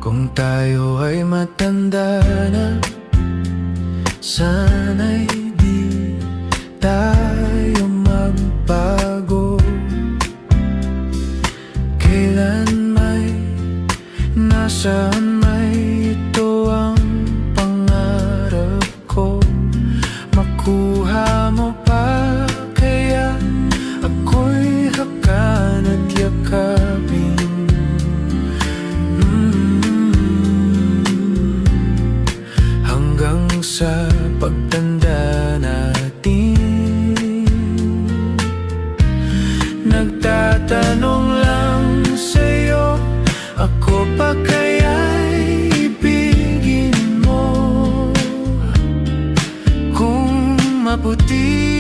Kung tayo ay matanda na, sana'y di tayo magbago. Kailan may, nasaan may, ito ang pangarap ko. Makuha mo pa kaya ako'y hakan at yakapin. Hanggang sa pagtanda natin, nagtatanong lang sa'yo, ako pa kaya'y ibigin mo? Kung maputi